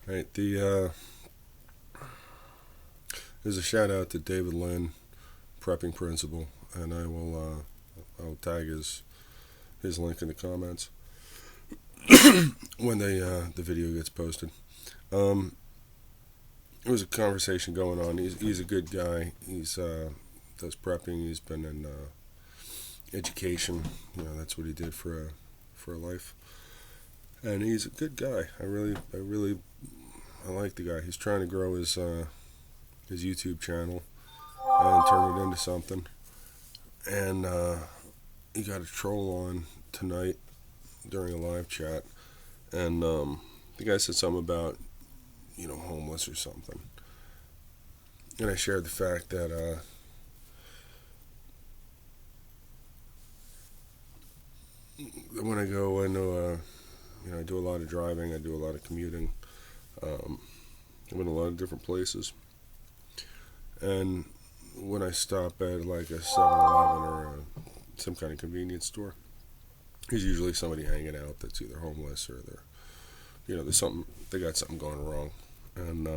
Right, there's a shout out to David Lynn, prepping principal, and I'll tag his link in the comments when the video gets posted. Um, there was a conversation going on. He's a good guy. He's does prepping. He's been in education. That's what he did for a life. And he's a good guy. I like the guy. He's trying to grow his YouTube channel and turn it into something. And he got a troll on tonight during a live chat, and the guy said something about homeless or something. And I shared the fact that when I go into I do a lot of driving, I do a lot of commuting. I've been a lot of different places, and when I stop at like a 7-Eleven or some kind of convenience store, there's usually somebody hanging out that's either homeless or there's something, they got something going wrong, and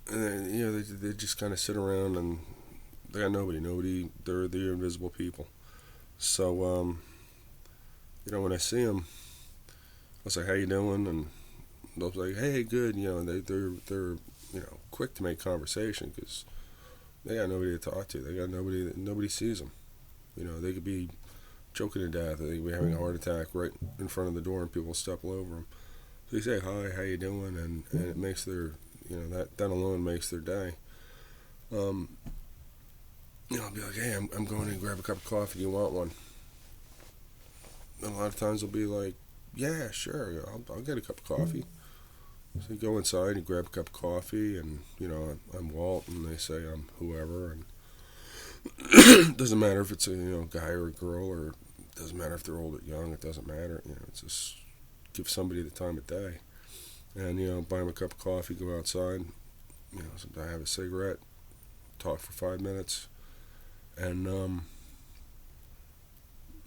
then, they just kind of sit around and they got nobody. They're invisible people. So when I see them, I'll say, "How you doing?" And they'll be like, "Hey, good." They're quick to make conversation because they got nobody to talk to. They got nobody sees them. They could be choking to death. They could be having a heart attack right in front of the door, and people step all over them. So you say, "Hi, how you doing?" And it makes their that alone makes their day. Um, I'll be like, "Hey, I'm going to grab a cup of coffee. Do you want one?" And a lot of times they'll be like, "Yeah, sure. I'll get a cup of coffee." So you go inside, you grab a cup of coffee, and I'm Walt, and they say I'm whoever, and it doesn't matter if it's a guy or a girl, or it doesn't matter if they're old or young. It doesn't matter. It's just give somebody the time of day, and buy them a cup of coffee, go outside, sometimes have a cigarette, talk for 5 minutes, and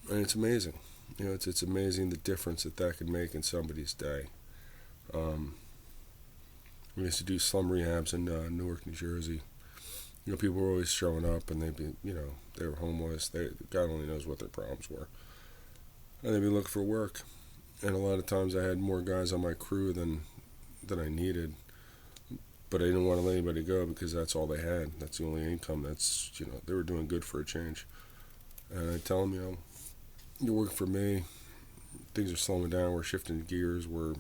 it's amazing. It's amazing the difference that can make in somebody's day. Um, we used to do slum rehabs in Newark, New Jersey. People were always showing up, and they were homeless. God only knows what their problems were, and they'd be looking for work. And a lot of times, I had more guys on my crew than I needed, but I didn't want to let anybody go because that's all they had. That's the only income. They were doing good for a change. And I tell them, you're working for me. Things are slowing down. We're shifting gears. We're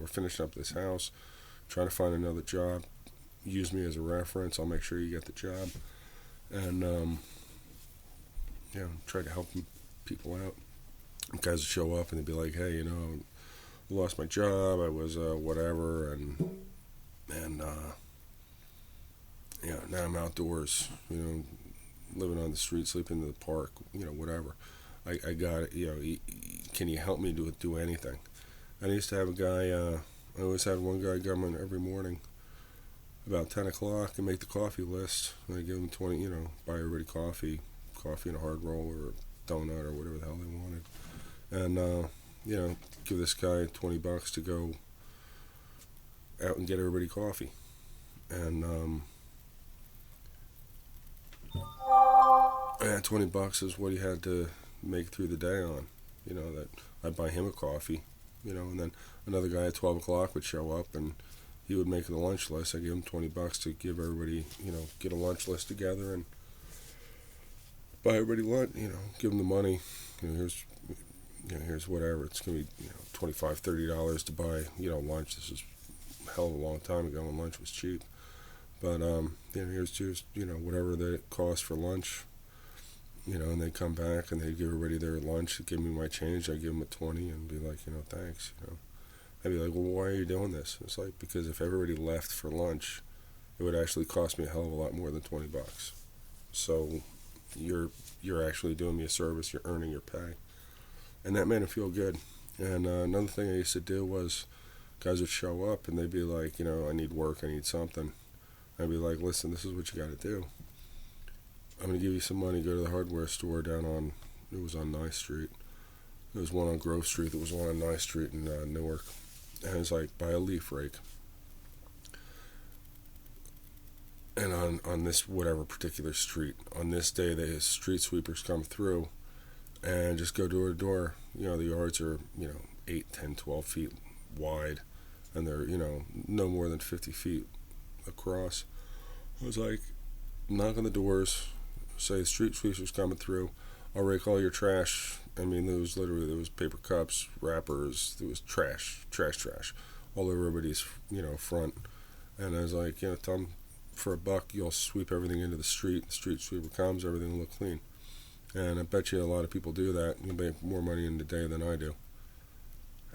finishing up this house, trying to find another job. Use me as a reference. I'll make sure you get the job, and try to help people out. Guys would show up and they'd be like, "Hey, I lost my job. I was whatever, and now I'm outdoors. Living on the street, sleeping in the park. Whatever. I got it. Can you help me do anything?" And I used to have a guy. I always had one guy come in every morning about 10 o'clock and make the coffee list. And I give them 20. Buy everybody coffee and a hard roll or a donut or whatever the hell they wanted, and give this guy $20 to go out and get everybody coffee, and $20 is what he had to make through the day on. That I'd buy him a coffee, and then another guy at 12 o'clock would show up and he would make the lunch list. I give him $20 to give everybody, get a lunch list together and buy everybody lunch. Give them the money. Here's whatever. It's gonna be $25-$30 to buy lunch. This is a hell of a long time ago when lunch was cheap. But here's just whatever that it costs for lunch. And they come back and they give everybody their lunch. They give me my change. I give them a 20 and be like, thanks. I'd be like, well, why are you doing this? It's like, because if everybody left for lunch, it would actually cost me a hell of a lot more than $20. So you're actually doing me a service. You're earning your pay, and that made them feel good. And another thing I used to do was guys would show up and they'd be like, I need work. I need something. I'd be like, listen, this is what you got to do. I'm going to give you some money. Go to the hardware store it was on 9th Street. There was one on Grove Street. There was one on Nye Street in Newark. And it was like by a leaf rake. And on this whatever particular street, on this day, the street sweepers come through and just go door to door. The yards are 8, 10, 12 feet wide, and they're no more than 50 feet across. I was like, knock on the doors, say the street sweepers coming through. I'll rake all your trash. I mean, there was paper cups, wrappers, there was trash, all over everybody's front. And I was like, tell them for $1 you'll sweep everything into the street. The street sweeper comes, everything will look clean. And I bet you a lot of people do that. You make more money in the day than I do.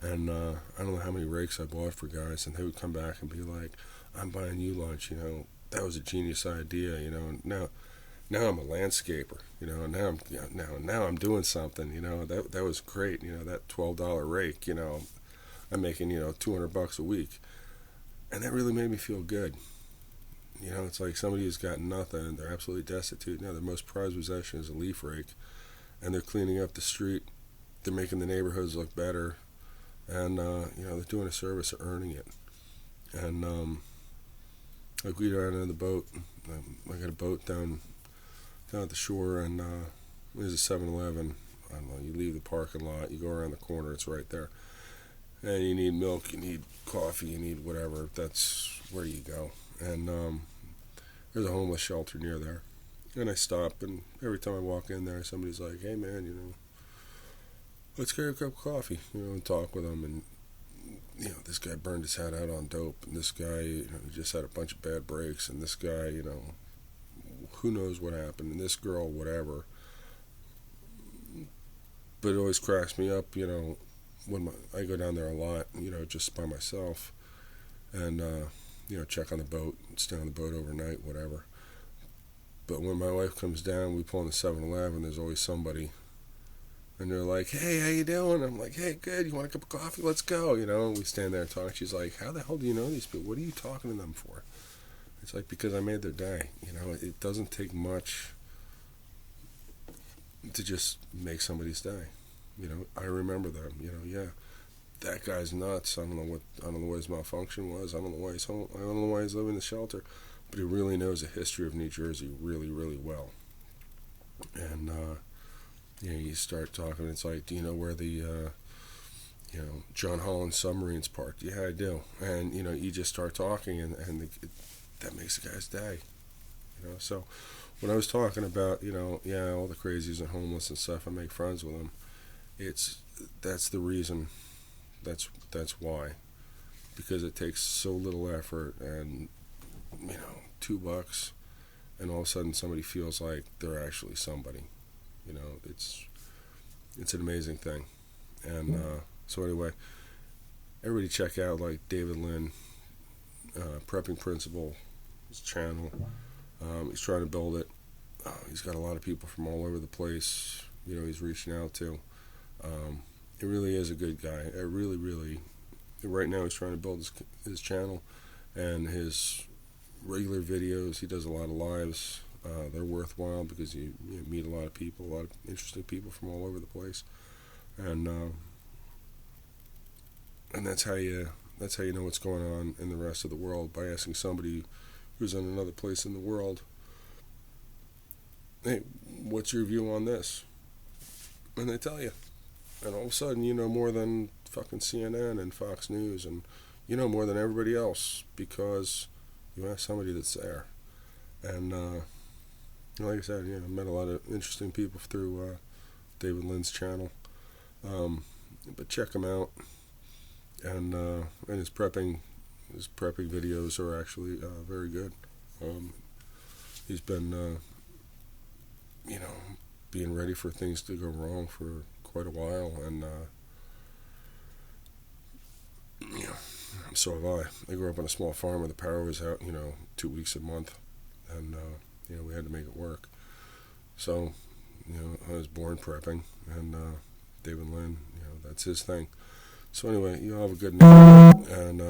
And I don't know how many rakes I bought for guys, and they would come back and be like, "I'm buying you lunch. That was a genius idea. Now I'm a landscaper. Now I'm doing something. That was great. That $12 rake. I'm making $200 a week, and that really made me feel good. It's like somebody who's got nothing and they're absolutely destitute. Now their most prized possession is a leaf rake, and they're cleaning up the street. They're making the neighborhoods look better, and they're doing a service of earning it. And like we go out on the boat. I got a boat down at the shore, and there's a 7-Eleven. I don't know. You leave the parking lot, you go around the corner, it's right there. And you need milk, you need coffee, you need whatever. That's where you go. And there's a homeless shelter near there. And I stop, and every time I walk in there, somebody's like, "Hey man, let's get a cup of coffee," and talk with them. And this guy burned his head out on dope, and this guy, just had a bunch of bad breaks, and this guy, who knows what happened, and this girl, whatever. But it always cracks me up, when I go down there a lot, just by myself, and check on the boat, stay on the boat overnight, whatever. But when my wife comes down, we pull in the 7-Eleven, there's always somebody. And they're like, "Hey, how you doing?" I'm like, "Hey, good. You want a cup of coffee? Let's go." And we stand there and talk. She's like, "How the hell do you know these people? What are you talking to them for?" It's like, because I made their day. It doesn't take much to just make somebody's day. I remember them. Yeah, that guy's nuts. I don't know what his malfunction was. I don't know why he's home. I don't know why he's living in the shelter. But he really knows the history of New Jersey really, really well. And you start talking. It's like, "Do you know where the John Holland submarine's parked?" "Yeah, I do." And you just start talking, and that makes the guy's day. So when I was talking about all the crazies and homeless and stuff, I make friends with them. That's the reason. That's why. Because it takes so little effort, and $2, and all of a sudden somebody feels like they're actually somebody. It's an amazing thing. And so anyway, everybody check out like David Lynn, Prepping Principle, his channel. He's trying to build it. He's got a lot of people from all over the place. He's reaching out to. He really is a good guy. I really, really. Right now, he's trying to build his channel and his regular videos. He does a lot of lives. They're worthwhile because you meet a lot of people, a lot of interesting people from all over the place, and that's how you know what's going on in the rest of the world, by asking somebody who's in another place in the world, "Hey, what's your view on this?" And they tell you, and all of a sudden you know more than fucking CNN and Fox News, and you know more than everybody else because you ask somebody that's there. And like I said, I met a lot of interesting people through David Lynn's channel. But check him out, and his prepping videos are actually very good. He's been being ready for things to go wrong for quite a while, and so have I. I grew up on a small farm where the power was out 2 weeks a month, and we had to make it work. So I was born prepping, and David Lynn, that's his thing. So anyway, you all have a good night, and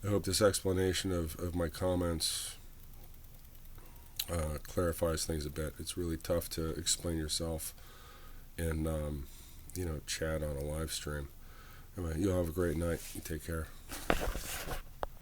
I hope this explanation of my comments clarifies things a bit. It's really tough to explain yourself in chat on a live stream. Anyway, you'll have a great night. You take care.